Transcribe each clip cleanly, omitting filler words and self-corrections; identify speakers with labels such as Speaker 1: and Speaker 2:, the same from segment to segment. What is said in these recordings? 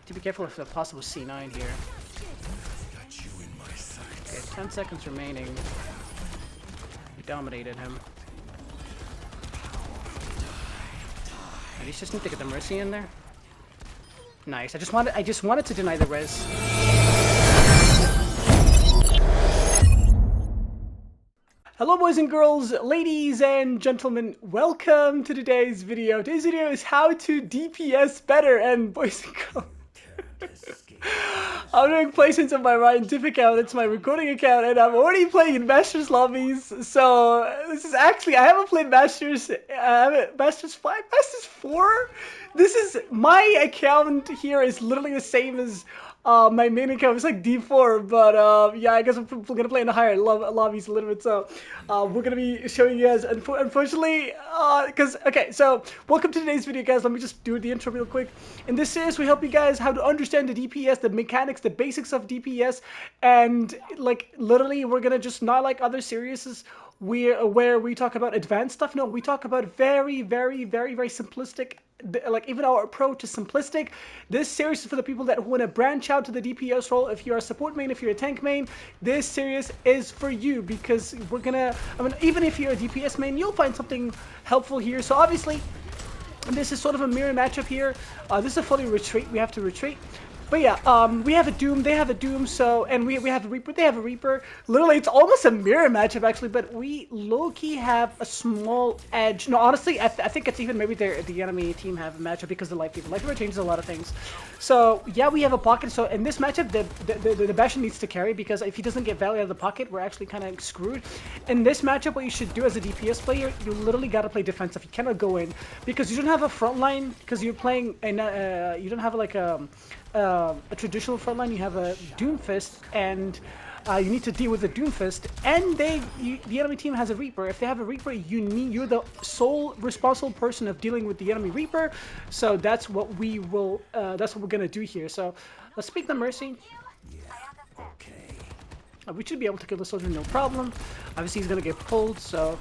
Speaker 1: To be careful of the possible C9 here. Okay, 10 seconds remaining. We dominated him. At least just need to get the Mercy in there. Nice. I just wanted to deny the res. Hello boys and girls, ladies and gentlemen, welcome to today's video. Today's video is how to DPS better, and boys and girls, I'm doing placements on my Ryan account. It's my recording account, and I'm already playing in Masters lobbies. So this is actually, I haven't played Masters. Masters 5, Masters 4. This is my account here is literally the same as my main account. It's like D4, but yeah, I guess we're gonna play in the higher lobbies a little bit. So we're gonna be showing you guys. Unfortunately, because okay, so welcome to today's video, guys. Let me just do the intro real quick. In this series, we help you guys how to understand the DPS, the mechanics, the basics of DPS, and like literally, we're gonna just not like other series where we talk about advanced stuff. No, we talk about very simplistic. Like even our approach is simplistic. This series is for the people that want to branch out to the DPS role. If you're a support main, if you're a tank main, this series is for you, because we're gonna, I mean, even if you're a DPS main, you'll find something helpful here. So obviously, this is sort of a mirror matchup here. This is a fully retreat. We have to retreat. But yeah, we have a Doom, they have a Doom, so, and we have a Reaper, they have a Reaper. Literally, it's almost a mirror matchup, actually, but we low-key have a small edge. No, honestly, I think it's even maybe the enemy team have a matchup because the Life Reaper. Life Reaper changes a lot of things. So, yeah, we have a pocket, so in this matchup, the Bastion needs to carry, because if he doesn't get value out of the pocket, we're actually kind of screwed. In this matchup, what you should do as a DPS player, you literally got to play defensive. You cannot go in, because you don't have a front line, because you're playing, and you don't have like a traditional frontline. You have a Doomfist, and you need to deal with the Doomfist, and the enemy team has a Reaper. If they have a Reaper, you're the sole responsible person of dealing with the enemy Reaper. So that's what we will. That's what we're gonna do here. So let's pick the Mercy. Okay. We should be able to kill the soldier, no problem. Obviously, he's gonna get pulled. So.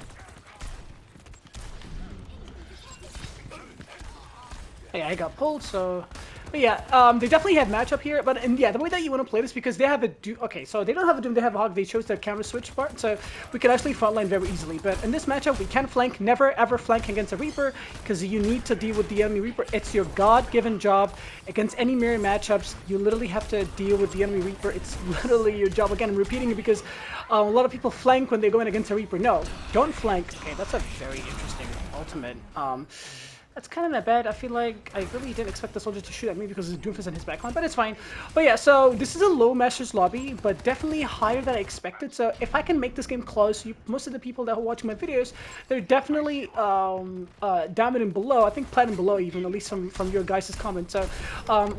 Speaker 1: Yeah, I got pulled. So. But yeah, they definitely have matchup here, but and yeah, the way that you want to play this, because they have a Doom. Okay, so they don't have a Doom, they have a Hog. They chose their counter switch part, so we can actually frontline very easily. But in this matchup, we can flank. Never ever flank against a Reaper, because you need to deal with the enemy Reaper. It's your God-given job against any mirror matchups. You literally have to deal with the enemy Reaper. It's literally your job. Again, I'm repeating it because a lot of people flank when they go in against a Reaper. No, don't flank. Okay, that's a very interesting ultimate. That's kind of not bad. I feel like I really didn't expect the soldier to shoot at me because of Doomfist in his backline, but it's fine. But yeah, so this is a low Masters lobby, but definitely higher than I expected. So if I can make this game close, most of the people that are watching my videos, they're definitely diamond and below. I think platinum below even, at least from your guys' comments. So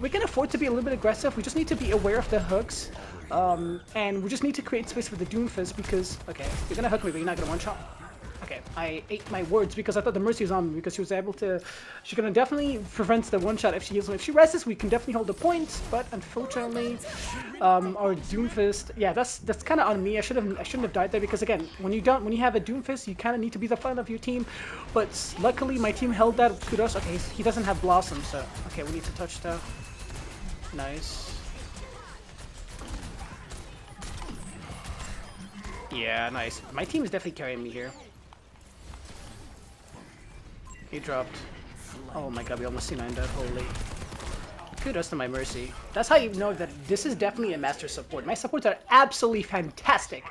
Speaker 1: we can afford to be a little bit aggressive. We just need to be aware of the hooks. And we just need to create space for the Doomfist because, okay, you're going to hook me, but you're not going to one-shot. Okay, I ate my words because I thought the Mercy was on me, because she was able to, she's gonna definitely prevent the one shot if she heals me. If she rests, we can definitely hold the points, but unfortunately, our Doomfist, yeah, that's kind of on me. I shouldn't have died there, because again, when you have a Doomfist, you kind of need to be the front of your team. But luckily, my team held that. Kudos. Okay, he doesn't have Blossom, so okay, we need to touch that. Nice. Yeah, nice. My team is definitely carrying me here. He dropped. Oh my god, we almost C9'd that. Holy. Kudos to my Mercy. That's how you know that this is definitely a master support. My supports are absolutely fantastic.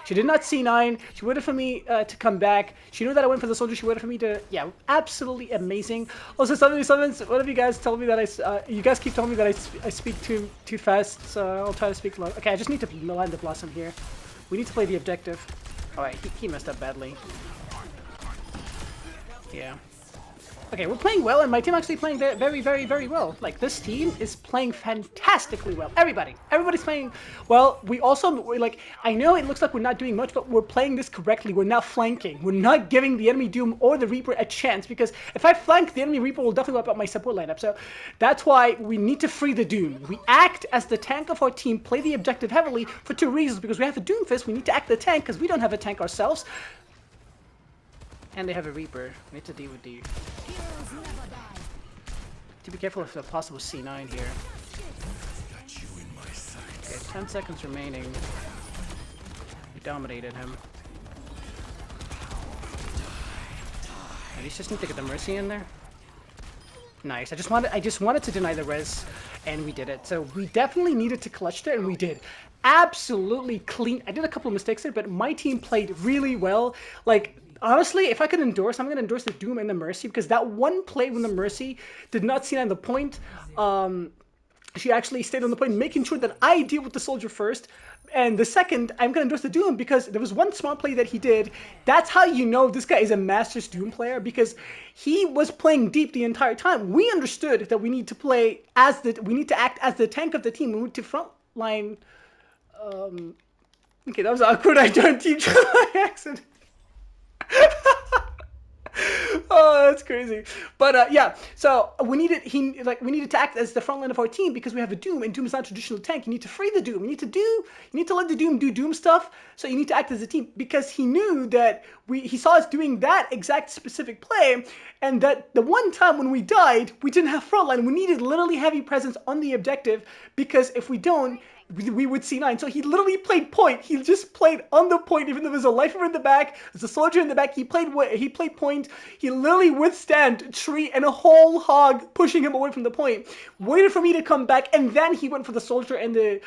Speaker 1: She did not C9. She waited for me to come back. She knew that I went for the soldier. She waited for me to... Yeah, absolutely amazing. Also, one of you guys told me that you guys keep telling me that I speak too fast, so I'll try to speak low. Okay, I just need to land the Blossom here. We need to play the objective. Alright, he messed up badly. Yeah. Okay, we're playing well, and my team actually playing very well. Like, this team is playing fantastically well. Everybody's playing well. I know it looks like we're not doing much, but we're playing this correctly. We're not flanking. We're not giving the enemy Doom or the Reaper a chance, because if I flank, the enemy Reaper will definitely wipe out my support lineup. So that's why we need to free the Doom. We act as the tank of our team, play the objective heavily for two reasons. Because we have a Doomfist, we need to act the tank, because we don't have a tank ourselves. And they have a Reaper. We need to deal with the... To be careful of the possible C9 here. Okay, 10 seconds remaining. We dominated him. At least just need to get the Mercy in there. Nice. I just wanted to deny the res, and we did it. So we definitely needed to clutch there, and we did. Absolutely clean. I did a couple of mistakes there, but my team played really well. Like, honestly, if I could endorse, I'm going to endorse the Doom and the Mercy, because that one play when the Mercy did not see on the point, she actually stayed on the point, making sure that I deal with the soldier first. And the second, I'm going to endorse the Doom because there was one smart play that he did. That's how you know this guy is a Masters Doom player, because he was playing deep the entire time. We understood that we need to play as we need to act as the tank of the team. We went to front line. Okay, that was awkward. I joined team by accident. Oh, that's crazy. But yeah, so we needed to act as the front line of our team because we have a Doom, and Doom is not a traditional tank. You need to free the Doom. You need to let the Doom do Doom stuff. So you need to act as a team, because he knew that he saw us doing that exact specific play, and that the one time when we died, we didn't have front line. We needed literally heavy presence on the objective, because if we don't, we would C9. So he literally played point. He just played on the point, even though there's a lifer in the back, there's a soldier in the back. He played point. He literally withstand tree and a whole hog pushing him away from the point. Waited for me to come back, and then he went for the soldier and the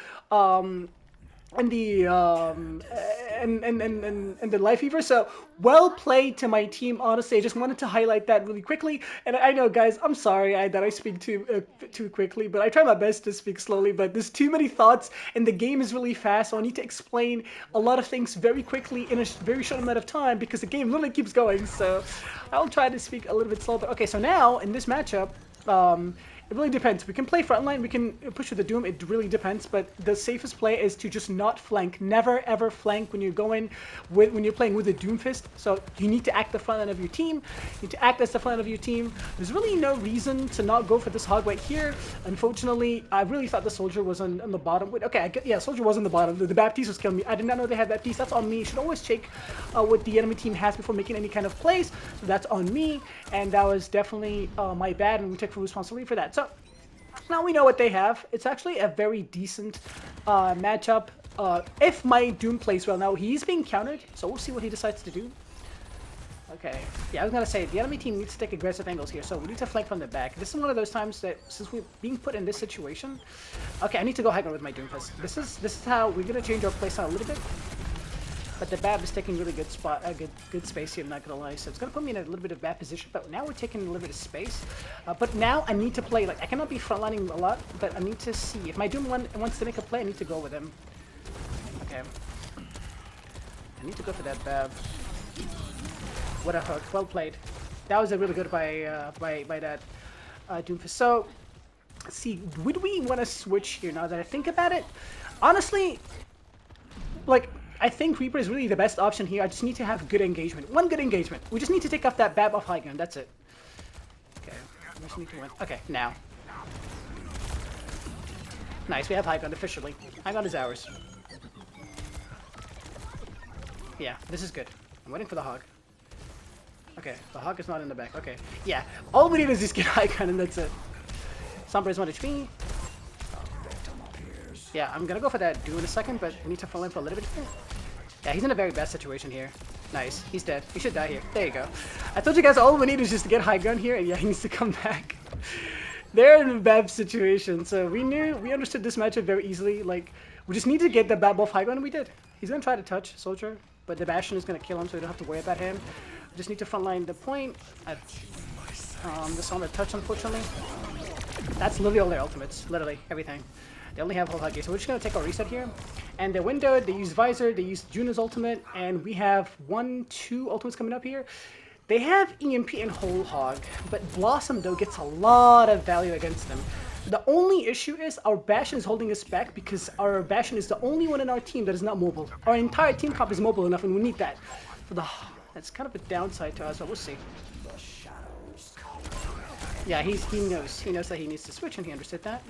Speaker 1: life fever. So well played to my team. Honestly, I just wanted to highlight that really quickly. And I know, guys, I'm sorry that I speak too quickly, but I try my best to speak slowly. But there's too many thoughts, and the game is really fast, so I need to explain a lot of things very quickly in a very short amount of time, because the game literally keeps going. So I'll try to speak a little bit slower. Okay, so now in this matchup, it really depends. We can play frontline, we can push with the Doom, it really depends, but the safest play is to just not flank. Never ever flank when you're playing with a Doomfist. So you need to act the frontline of your team. You need to act as the frontline of your team. There's really no reason to not go for this hog right here. Unfortunately, I really thought the soldier was on the bottom. Wait, okay, yeah, soldier was on the bottom. The Baptiste was killing me. I did not know they had Baptiste. That's on me. You should always check what the enemy team has before making any kind of plays. So that's on me, and that was definitely my bad, and we take full responsibility for that. So now we know what they have. It's actually a very decent matchup. If my Doom plays well, now he's being countered, so we'll see what he decides to do. Okay, yeah, I was gonna say the enemy team needs to take aggressive angles here, so we need to flank from the back. This is one of those times that, since we're being put in this situation, okay, I need to go high ground with my Doomfist. This is how we're gonna change our playstyle a little bit. But the Bab is taking really good good space here, I'm not gonna lie. So it's gonna put me in a little bit of bad position, but now we're taking a little bit of space. But now I need to play, like, I cannot be frontlining a lot, but I need to see. If my Doom wants to make a play, I need to go with him. Okay. I need to go for that Bab. What a hook, well played. That was a really good by that Doomfist. So, let's see, would we want to switch here now that I think about it? Honestly, like, I think Reaper is really the best option here. I just need to have good engagement. One good engagement. We just need to take off that Bab off high ground. That's it. Okay. We just need to win. Okay, now. Nice, we have high ground officially. High ground is ours. Yeah, this is good. I'm waiting for the hog. Okay, the hog is not in the back. Okay. Yeah, all we need is just get high ground and that's it. Sombra is 1 HP. Yeah, I'm gonna go for that Doom in a second, but we need to fall in for a little bit here. Yeah, he's in a very bad situation here. Nice, he's dead. He should die here. There you go. I told you guys all we need is just to get high ground here, and yeah, he needs to come back. They're in a bad situation, so we understood this matchup very easily. Like, we just need to get the Bab off high ground, and we did. He's gonna try to touch Soldier, but the Bastion is gonna kill him, so we don't have to worry about him. We just need to frontline the point. This on the touch, unfortunately. That's literally all their ultimates. Literally, everything. They only have whole hug, so we're just going to take our reset here. And they windowed, they used Visor, they used Juno's ultimate, and we have 2 ultimates coming up here. They have EMP and whole hog, but Blossom, though, gets a lot of value against them. The only issue is our Bastion is holding us back because our Bastion is the only one in our team that is not mobile. Our entire team comp is mobile enough, and we need that. That's kind of a downside to us, but we'll see. Yeah, he knows. He knows that he needs to switch, and he understood that.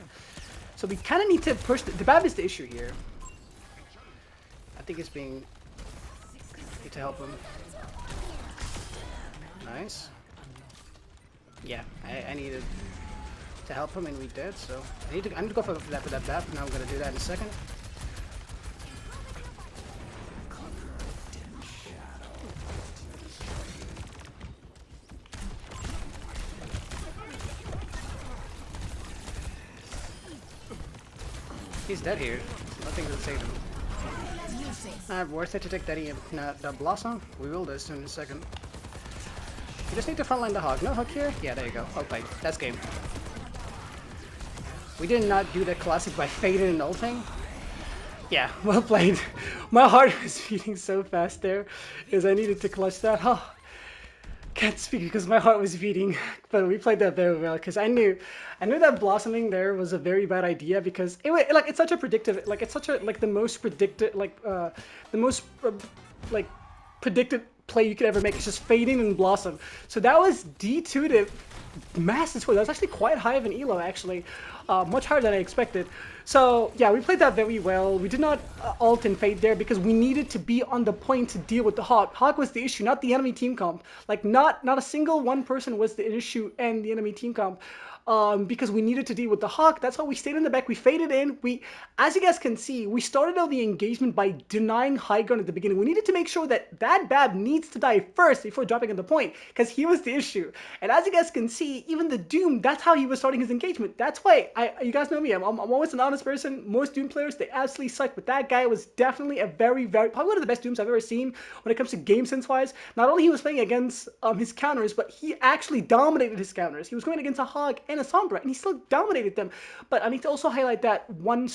Speaker 1: So we kind of need to push the Bab is the issue here. I think it's being need to help him. Nice. Yeah, I needed to help him, and we did. So I need to go for that BAP. Now I'm gonna do that in a second. He's dead here. Nothing to save him. Worth it to take that Blossom. We will this in a second. You just need to frontline the Hog. No hook here? Yeah, there you go. Well played. That's game. We did not do the classic by fading and ulting. Yeah, well played. My heart was beating so fast there, as I needed to clutch that. Oh, can't speak because my heart was beating, but we played that very well because I knew that blossoming there was a very bad idea because it's such a predictive, it's such a the most predicted predicted play you could ever make. It's just fading and blossom. So that was D2 to massive score. That was actually quite high of an elo actually, much higher than I expected. So yeah, we played that very well. We did not ult and fade there because we needed to be on the point to deal with the Hog. Hog was the issue, not the enemy team comp. Like not a single one person was the issue and the enemy team comp. Because we needed to deal with the Hawk. That's why we stayed in the back. We faded in. As you guys can see, we started out the engagement by denying high ground at the beginning. We needed to make sure that Bab needs to die first before dropping at the point, because he was the issue. And as you guys can see, even the Doom, that's how he was starting his engagement. That's why, you guys know me, I'm always an honest person. Most Doom players, they absolutely suck, but that guy was definitely a very, probably one of the best Dooms I've ever seen when it comes to game sense wise. Not only he was playing against his counters, but he actually dominated his counters. He was going against a Hog and a Sombra, and he still dominated them. But I need to also highlight that one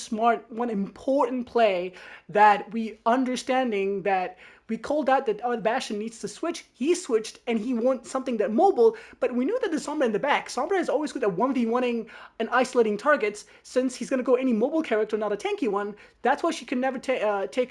Speaker 1: important play that we understanding that we called out that Bastion needs to switch. He switched, and he wants something that mobile, but we knew that the Sombra in the back. Sombra is always good at 1v1ing and isolating targets, since he's going to go any mobile character, not a tanky one. That's why she can never take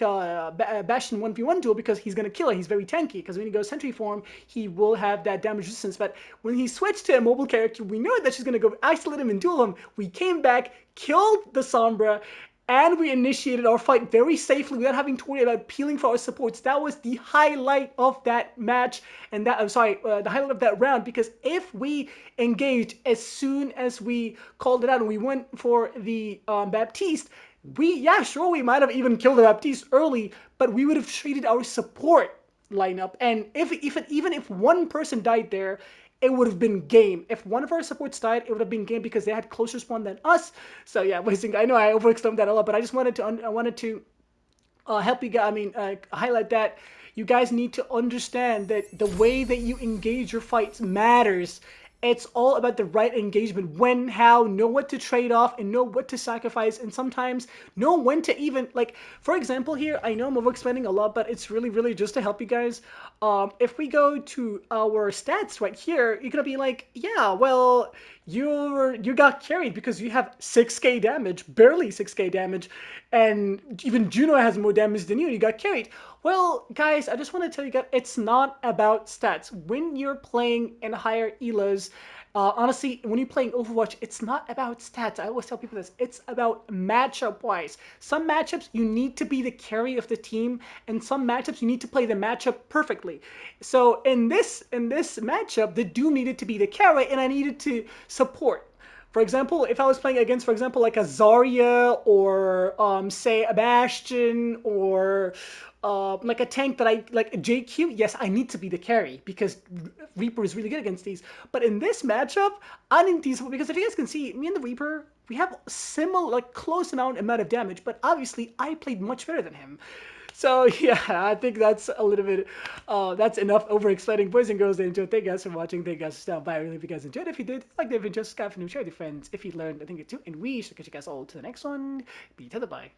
Speaker 1: a Bastion 1v1 duel, because he's going to kill her. He's very tanky, because when he goes sentry form, he will have that damage resistance. But when he switched to a mobile character, we knew that she's going to go isolate him and duel him. We came back, killed the Sombra, and we initiated our fight very safely without having to worry about peeling for our supports. That was the highlight of that match, and that, the highlight of that round, because if we engaged as soon as we called it out and we went for the Baptiste, we might have even killed the Baptiste early, but we would have treated our support lineup, and even if one person died there, it would have been game. If one of our supports died, it would have been game because they had closer spawn than us. So yeah, I know I overextended that a lot, but I just wanted to help you guys. Highlight that you guys need to understand that the way that you engage your fights matters. It's all about the right engagement. When, how, know what to trade off, and know what to sacrifice, and sometimes know when to even, for example here, I know I'm overexplaining a lot, but it's really just to help you guys. If we go to our stats right here, you're gonna be like, yeah, well, you got carried because you have 6k damage, barely 6k damage, and even Juno has more damage than you, and you got carried. Well, guys, I just want to tell you guys, it's not about stats. When you're playing in higher elos, honestly, when you're playing Overwatch, it's not about stats. I always tell people this. It's about matchup-wise. Some matchups, you need to be the carry of the team, and some matchups, you need to play the matchup perfectly. So in this matchup, the Doom needed to be the carry, and I needed to support. For example, if I was playing against, for example, like a Zarya or say a Bastion or like a tank like a JQ, yes, I need to be the carry because Reaper is really good against these. But in this matchup, I didn't think so, because if you guys can see, me and the Reaper, we have similar, close amount of damage, but obviously I played much better than him. So yeah, I think that's a little bit, that's enough over-explaining. Boys and girls that enjoyed, thank you guys for watching. Thank you guys for stopping by. I really hope you guys enjoyed. If you did, like the video, subscribe, and share with your friends. If you learned, I think it too. And we should catch you guys all to the next one. Be to the bye.